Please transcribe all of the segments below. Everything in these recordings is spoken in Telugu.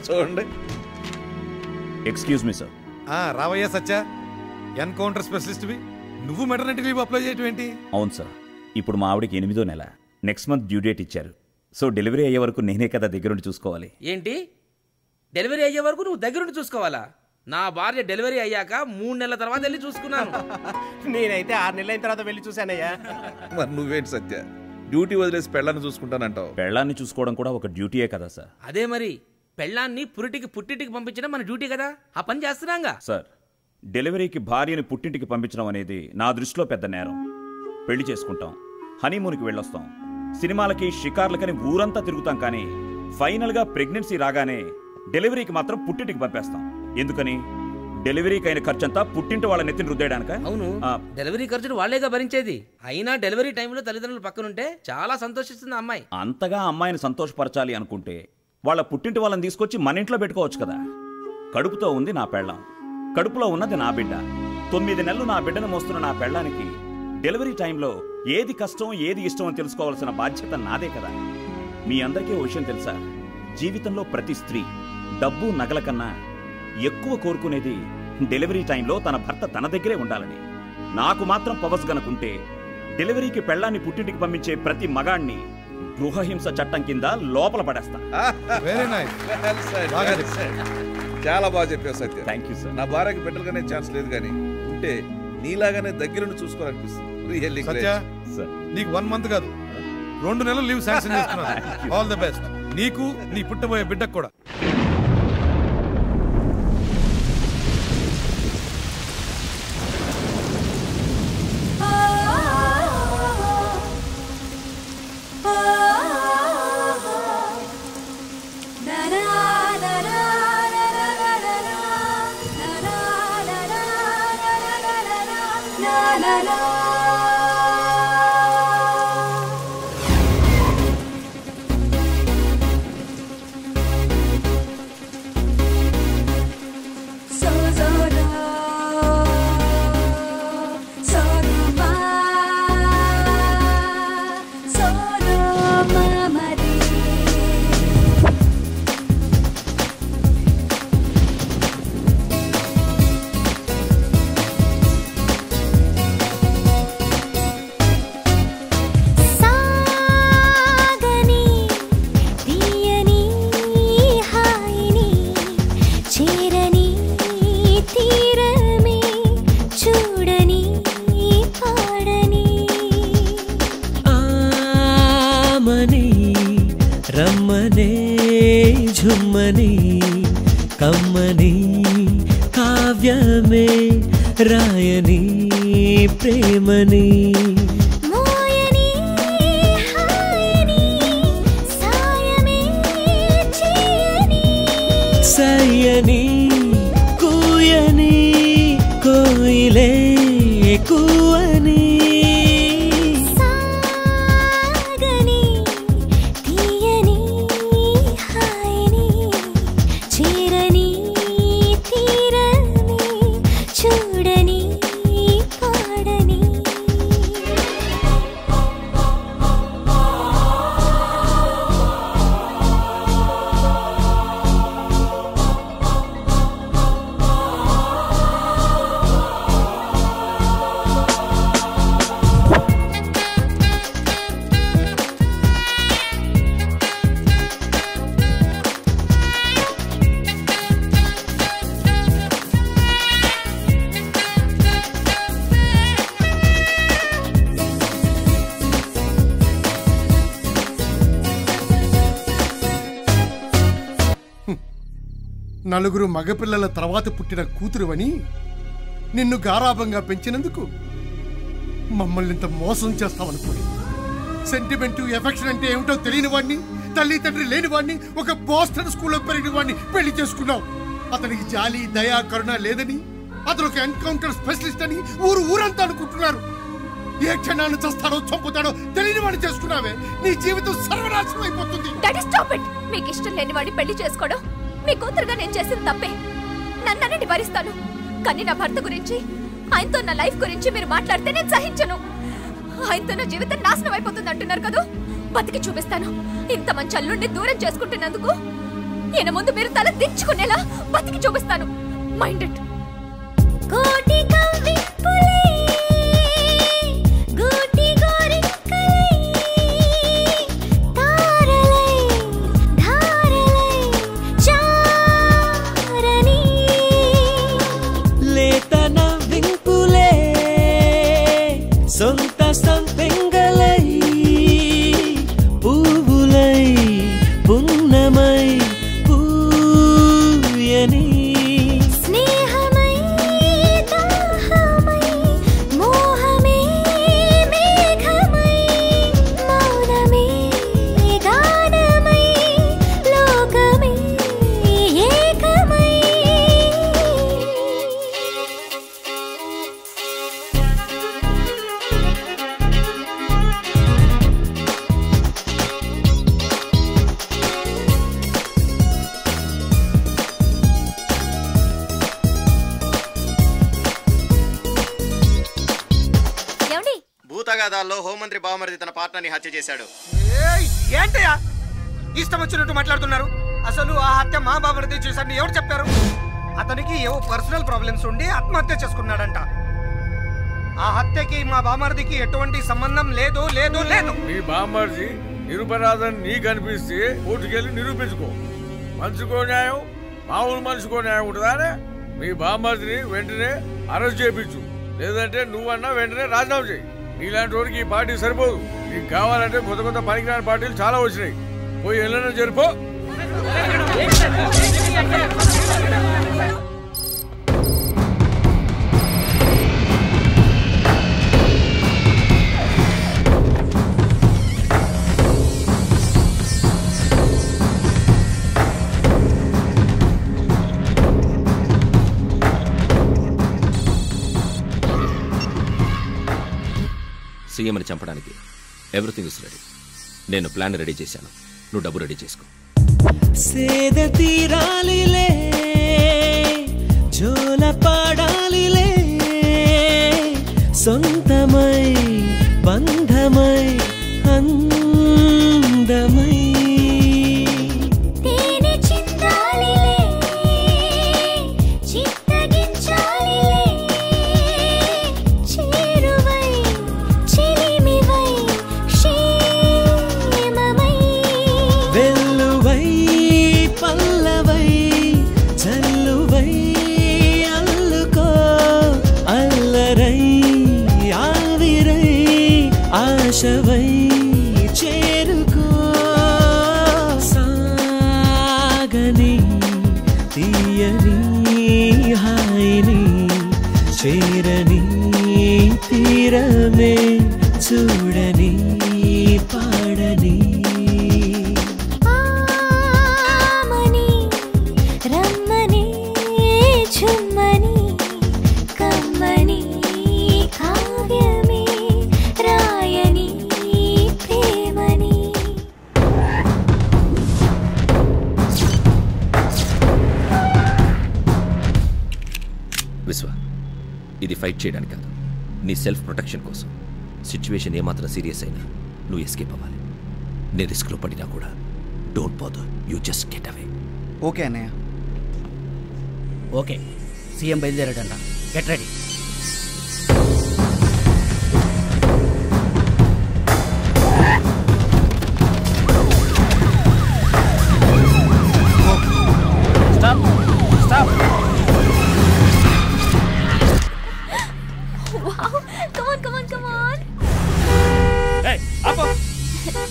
చూడండి. Excuse me sir. రావయ్యా సత్య, ఎన్కౌంటర్ స్పెషలిస్ట్వి. నువ్వు మెటర్నిటీ లీవ్ అప్లై చేయటం ఏంటి? అవును సార్, ఇప్పుడు మా ఆవిడకి 8వ నెల, నెక్స్ట్ మంత్ డ్యూ డేట్ ఇచ్చారు. సో డెలివరీ అయ్యే వరకు నేనే కదా దగ్గరుండి చూసుకోవాలి. ఏంటి, డెలివరీ అయ్యే వరకు నువ్వు దగ్గరుండి చూసుకోవాలా? నా భార్య డెలివరీ అయ్యాక 3 నెలల తర్వాత వెళ్ళి చూసుకున్నాను. నేనైతే 6 నెలల తర్వాత వెళ్ళి చూశానయ్యా. మరి నువ్వేంటి సత్య, డ్యూటీ వదిలేసి పెళ్ళాన్ని చూసుకుంటానంటావు? పెళ్ళాన్ని చూసుకోవడం కూడా ఒక డ్యూటీయే కదా సార్. అదే మరి, పెళ్ళాన్ని పుట్టింటికి పంపించడం మన డ్యూటీ కదా, ఆ పని చేస్తున్నాగా. సార్, డెలివరీకి భార్యని పుట్టింటికి పంపించడం అనేది నా దృష్టిలో పెద్ద నేరం. పెళ్లి చేసుకుంటాం, హనీమూన్కి వెళ్ళొస్తాం, సినిమాలకి షికార్లకని ఊరంతా తిరుగుతాం, కానీ ఫైనల్గా ప్రెగ్నెన్సీ రాగానే డెలివరీకి మాత్రం పుట్టింటికి పంపేస్తాం. ఎందుకని? డెలివరీకి అయిన ఖర్చంతా పుట్టింటి వాళ్ళ నెత్తిని రుద్దేయడానిక? అవును, డెలివరీ ఖర్చులు వాళ్లేగా భరించేది. అయినా డెలివరీ టైంలో తల్లిదండ్రులు పక్కనుంటే చాలా సంతోషిస్తుంది అమ్మాయి. అంతగా అమ్మాయిని సంతోషపరచాలి అనుకుంటే వాళ్ళ పుట్టింటి వాళ్ళని తీసుకొచ్చి మన ఇంట్లో పెట్టుకోవచ్చు కదా. కడుపుతో ఉంది నా పెళ్ళాం, కడుపులో ఉన్నది నా బిడ్డ. 9 నెలలు నా బిడ్డను మోస్తున్న నా పెళ్ళానికి డెలివరీ టైంలో ఏది కష్టం ఏది ఇష్టం అని తెలుసుకోవాల్సిన బాధ్యత నాదే కదా. మీ అందరికీ ఓ విషయం తెలుసా? జీవితంలో ప్రతి స్త్రీ డబ్బు నగల కన్నా ఎక్కువ కోరుకునేది డెలివరీ టైంలో తన భర్త తన దగ్గరే ఉండాలని. నాకు మాత్రం పవర్స్ గనుకుంటే డెలివరీకి పెళ్ళాన్ని పుట్టింటికి పంపించే ప్రతి మగాణ్ణి గృహహింస చట్టం కింద లోపల పడేస్తా. చాలా బాగా చెప్పావు సత్య. Thank you sir. నా భార్యకి బిడ్డలుగానే ఛాన్స్ లేదు, కానీ ఉంటే నీలాగానే దగ్గరుండి చూసుకోవాలనిపిస్తుంది. సత్య, నీకు 1 మంత్ కాదు 2 నెలలు లీవ్ శాంక్షన్ చేస్తున్నాను. ఆల్ ది బెస్ట్ నీకు, నీ పుట్టబోయే బిడ్డకు కూడా. రమ్మనే ఝుమ్మని కమ్మని కావ్యమే రాయని ప్రేమని మోయని హాయని సాయమే చేయని సయ్యని కూయని కోయిలే కూవని నలుగురు మగపిల్లల తర్వాత పుట్టిన కూతురువని నిన్ను గారాభంగా పెంచినందుకు మమ్మల్ని ఇంత మోసం చేస్తామనుకోండి. సెంటిమెంట్ ఎఫెక్షన్ అంటే ఏమిటో తెలియని వాడిని, తల్లి తండ్రి లేని వాడిని, ఒక బోస్టన్ స్కూల్లో పెరిగిన వాడిని పెళ్లి చేసుకున్నావు. అతనికి జాలి దయా కరుణ లేదని, అతను ఒక ఎన్కౌంటర్ స్పెషలిస్ట్ అని ఊరంతా అనుకుంటున్నారు. ఏ క్షణాన్ని చస్తాడో చంపుతాడో తెలియని వాడిని చేసుకున్నావే, నీ జీవితం సర్వనాశనం అయిపోతుంది. మీకు ఇష్టం లేని వాడిని పెళ్లి చేసుకోవడం మీ కూతురుగా నేను చేసిన తప్పే. నన్నని భరిస్తాను, కానీ నా భర్త గురించి, ఆయనతో నా లైఫ్ గురించి మీరు మాట్లాడితే నేను సహించను. ఆయనతో నా జీవితం నాశనం అయిపోతుంది అంటున్నారు కదా. బతికి చూపిస్తాను. ఇంత మంచి అల్లుడిని దూరం చేసుకుంటున్నందుకు ఈయన ముందు మీరు తల దించుకునేలా బతికి చూపిస్తాను. Mind it. సొంత సంపెంగలై పువ్వులై పున్నమై పూయని స్నేహమై దాహమై మోహమే మేఘమై మౌనమే గానమై లోకమే ఏకమై భూతగాదాల్లో హోంమంత్రి బావమరిది తన పార్ట్నర్ని హత్య చేశాడు. ఏంటయ్యా ఇష్టం వచ్చినట్టు మాట్లాడుతున్నారు? అసలు ఆ హత్య మా బావమరిది చేశాడని ఎవరు చెప్పారు? అతనికి ఏవో పర్సనల్ ప్రాబ్లమ్స్ ఉండి ఆత్మహత్య చేసుకున్నాడంట. ఆ హత్యకి మా బావమరిదికి ఎటువంటి సంబంధం లేదు లేదు లేదు. మీ బావమరిది నిరపరాధని నీకు అనిపిస్తే కోర్టుకెళ్ళి నిరూపించుకో. మనిషికో న్యాయం మామూలు మనిషికో న్యాయం ఉంటుందానే. మీ బావమరిదిని వెంటనే అరెస్ట్ చేయించు, లేదంటే నువ్వన్నా వెంటనే రాజీనామా చేయి. నీలాంటి వాడికి ఈ పార్టీ సరిపోదు. నీకు కావాలంటే కొత్త కొత్త పనికిరాని పార్టీలు చాలా వచ్చినాయి. పోయి ఎల్లైనా జరిపో. సీఎంని చంపడానికి ఎవ్రీథింగ్ ఇస్ రెడీ. నేను ప్లాన్ రెడీ చేశాను, నువ్వు డబ్బు రెడీ చేసుకో. సేద తీరాలిలే జోల పాడాలిలే సొంతమై బంధమై అందమై ఆశవై చేరుకో సాగని తీయని హాయిని చేరని తీరమే చూడని పాడని ఆమని రమ్మని చుమ్మని కమ్మని కావ్యమే రాయని ప్రేమని. విశ్వ, ఇది ఫైట్ చేయడానికి కాదు, నీ సెల్ఫ్ ప్రొటెక్షన్ కోసం. సిచ్యువేషన్ ఏమాత్రం సీరియస్ అయినా నువ్వు ఎస్కేప్ అవ్వాలి. నేను రిస్క్లో పడినా కూడా don't bother, you just get away. Okay అన్నయ్య. ఓకే, సీఎం బయలుదేరాడంట. Get ready. Stop! Stop! Wow! Come on, come on, come on! Hey, apo!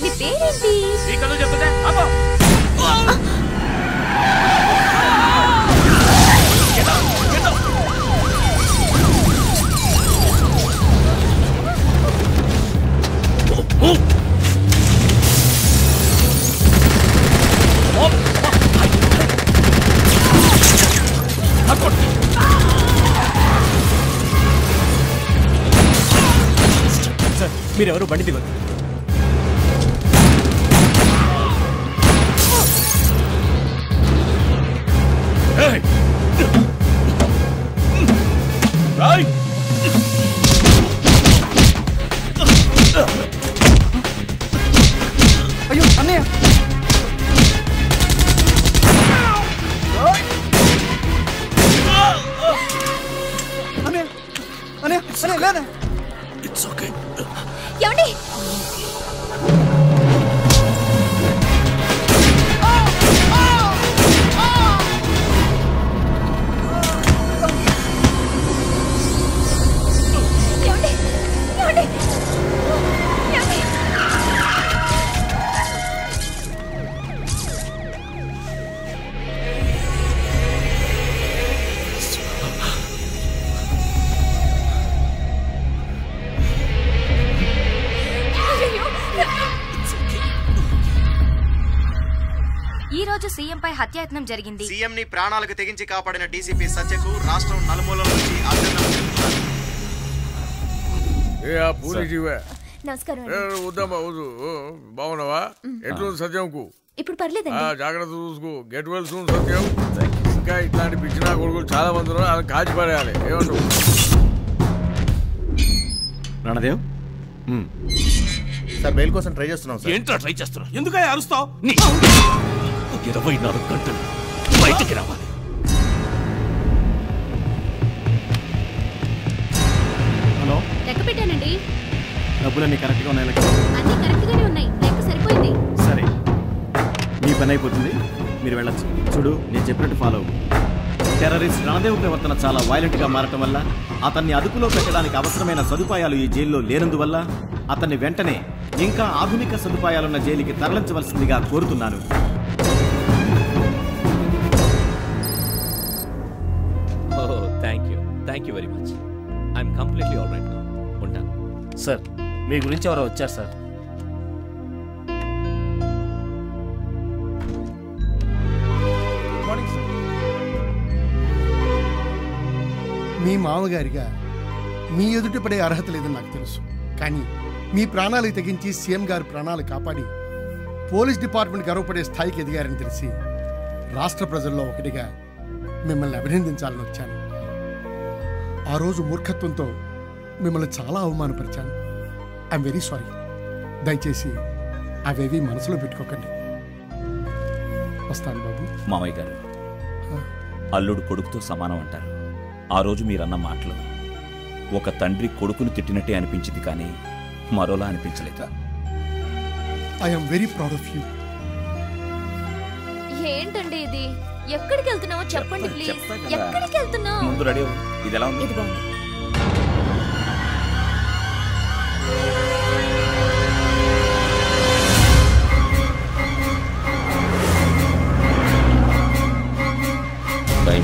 నీ పేరేంటి? నీ కళ్ళు చెప్తే అపో. సార్, మీరెవరు బండి దిగదు. It's okay. ఏమండి ఈ రోజు సీఎం పై హత్యాయత్నం జరిగింది. సీఎం ని ప్రాణాలకు తెగించి కాపాడిన డీసీపీ సత్యకు రాష్ట్రం నలుమూలల నుంచి అభినందనలు తెలుపుతారు. నమస్కారం. వద్దమ్మా వద్దు. బాగున్నావా? ఎట్లుంది సత్యంకు? ఇప్పుడు పర్లేదండి. జాగ్రత్త చూసుకో. గెట్ వెల్ సూన్ సత్యం. ఇంకా ఇట్లాంటి పిచ్చినా కొడుకులు చాలా మంది ఉన్నారు. అలా కాచి పడేయాలి. ఏమంటావు? రణదేవ్ సార్ బెయిల్ కోసం ట్రై చేస్తున్నాం సార్. ఏంట్రా ట్రై చేస్తున్నావు? ఎందుకు అరుస్తావు? 24 గంటలు బయటికి రావాలి. హలో, లెక్క పెట్టానండి. డబ్బులన్నీ కరెక్ట్గా ఉన్నాయి. అన్ని కరెక్ట్గానే ఉన్నాయి. లెక్క సరిపోయింది. సరే, మీ పని అయిపోతుంది, మీరు వెళ్ళచ్చు. చూడు, నేను చెప్పినట్టు ఫాలో అవ్వు. టెర్రరిస్ట్ రణదేవ్ ప్రవర్తన చాలా వైలెంట్గా మారటం వల్ల అతన్ని అదుపులో పెట్టడానికి అవసరమైన సదుపాయాలు ఈ జైల్లో లేనందువల్ల అతన్ని వెంటనే ఇంకా ఆధునిక సదుపాయాలున్న జైలుకి తరలించవలసిందిగా కోరుతున్నాను. Thank you very much. I'm completely all right. ఉంటాను సార్. మీ గురించి ఎవరో వచ్చారు సార్. మీ మామగారిగా మీ ఎదుట పడే అర్హత లేదని నాకు తెలుసు. కానీ మీ ప్రాణాలకు తెగించి సీఎం గారి ప్రాణాలు కాపాడి పోలీస్ డిపార్ట్మెంట్ గర్వపడే స్థాయికి ఎదిగారని తెలిసి రాష్ట్ర ప్రజల్లో ఒకటిగా మిమ్మల్ని అభినందించాలని వచ్చాను. ఆ రోజు మూర్ఖత్వంతో మిమ్మల్ని చాలా అవమానపరిచాను. I'm very sorry. దయచేసి అవేవి మనసులో పెట్టుకోకండి. వస్తాను బాబు. మామయ్య గారు, అల్లుడు కొడుకుతో సమానం అంటారు. ఆ రోజు మీరన్న మాటలు ఒక తండ్రి కొడుకును తిట్టినట్టే అనిపించింది, కానీ మరోలా అనిపించలేదు. I'm very proud of you. ఏంటండి ఇది? ఎక్కడికి వెళ్తున్నావో చెప్పండి ప్లీజ్. ఎక్కడికి వెళ్తున్నావు? ముందు రెడీ. ఇది ఎలా ఉంది? ఇది బాగుంది. టైం